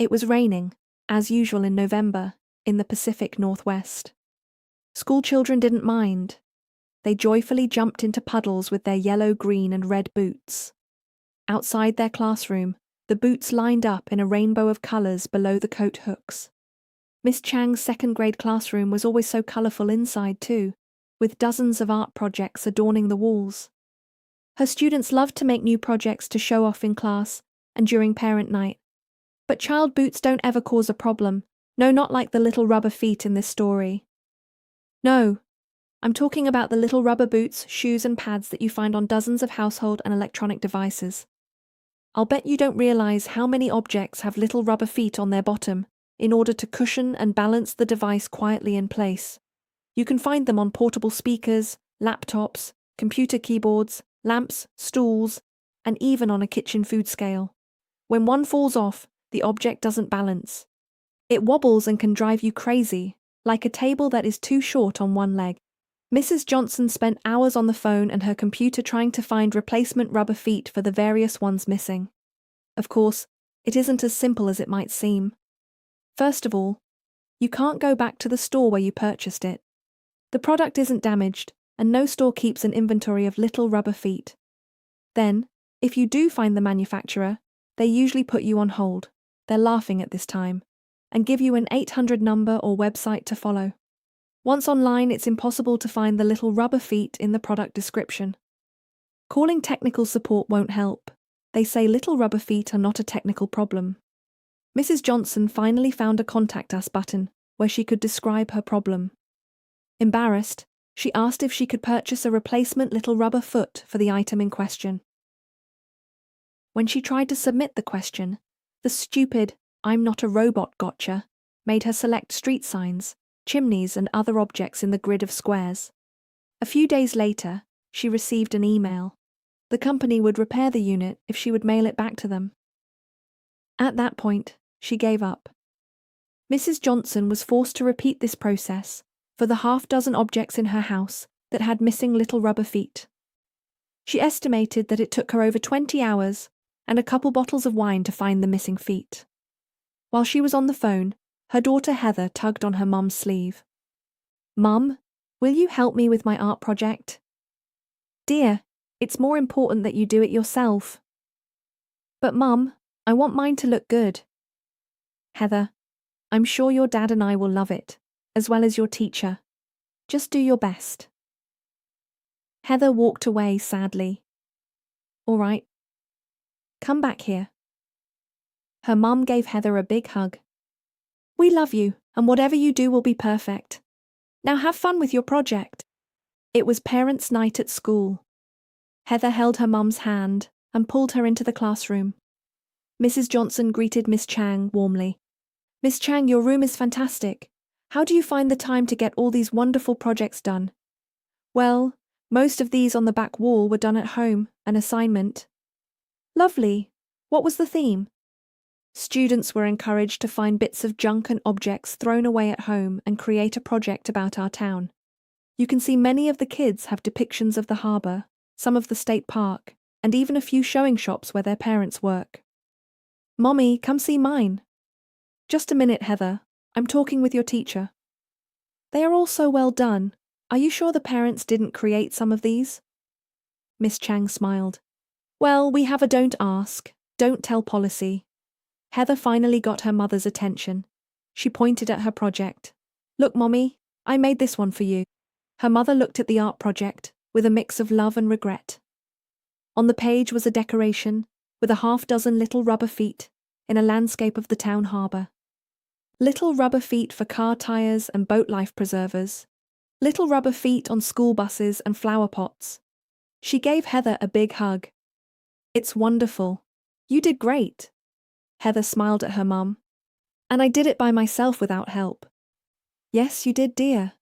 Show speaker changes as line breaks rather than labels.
It was raining, as usual in November, in the Pacific Northwest. School children didn't mind. They joyfully jumped into puddles with their yellow, green, and red boots. Outside their classroom, the boots lined up in a rainbow of colours below the coat hooks. Miss Chang's second-grade classroom was always so colourful inside too, with dozens of art projects adorning the walls. Her students loved to make new projects to show off in class and during parent night. But child boots don't ever cause a problem, no, not like the little rubber feet in this story. No, I'm talking about the little rubber boots, shoes and pads that you find on dozens of household and electronic devices. I'll bet you don't realise how many objects have little rubber feet on their bottom in order to cushion and balance the device quietly in place. You can find them on portable speakers, laptops, computer keyboards, lamps, stools, and even on a kitchen food scale. When one falls off, the object doesn't balance. It wobbles and can drive you crazy, like a table that is too short on one leg. Mrs. Johnson spent hours on the phone and her computer trying to find replacement rubber feet for the various ones missing. Of course, it isn't as simple as it might seem. First of all, you can't go back to the store where you purchased it. The product isn't damaged, and no store keeps an inventory of little rubber feet. Then, if you do find the manufacturer, they usually put you on hold. They're laughing at this time, and give you an 800 number or website to follow. Once online, it's impossible to find the little rubber feet in the product description. Calling technical support won't help. They say little rubber feet are not a technical problem. Mrs. Johnson finally found a Contact Us button where she could describe her problem. Embarrassed, she asked if she could purchase a replacement little rubber foot for the item in question. When she tried to submit the question, the stupid "I'm not a robot" gotcha made her select street signs, chimneys, and other objects in the grid of squares. A few days later, she received an email. The company would repair the unit if she would mail it back to them. At that point, she gave up. Mrs. Johnson was forced to repeat this process for the half-dozen objects in her house that had missing little rubber feet. She estimated that it took her over 20 hours and a couple bottles of wine to find the missing feet. While she was on the phone, her daughter Heather tugged on her mum's sleeve. "Mum, will you help me with my art project?" "Dear, it's more important that you do it yourself." "But Mum, I want mine to look good." "Heather, I'm sure your dad and I will love it, as well as your teacher. Just do your best." Heather walked away sadly. "All right. Come back here." Her mum gave Heather a big hug. "We love you, and whatever you do will be perfect. Now have fun with your project." It was parents' night at school. Heather held her mum's hand and pulled her into the classroom. Mrs. Johnson greeted Miss Chang warmly. "Miss Chang, your room is fantastic. How do you find the time to get all these wonderful projects done?" "Well, most of these on the back wall were done at home, an assignment." "Lovely. What was the theme?" Students were encouraged to find bits of junk and objects thrown away at home and create a project about our town. You can see many of the kids have depictions of the harbour, some of the state park, and even a few showing shops where their parents work. "Mommy, come see mine." "Just a minute, Heather. I'm talking with your teacher." "They are all so well done. Are you sure the parents didn't create some of these?" Miss Chang smiled. "Well, we have a don't ask, don't tell policy." Heather finally got her mother's attention. She pointed at her project. "Look, Mommy, I made this one for you." Her mother looked at the art project with a mix of love and regret. On the page was a decoration with a half-dozen little rubber feet in a landscape of the town harbour. Little rubber feet for car tyres and boat life preservers. Little rubber feet on school buses and flower pots. She gave Heather a big hug. "It's wonderful. You did great." Heather smiled at her mum. "And I did it by myself without help." "Yes, you did, dear.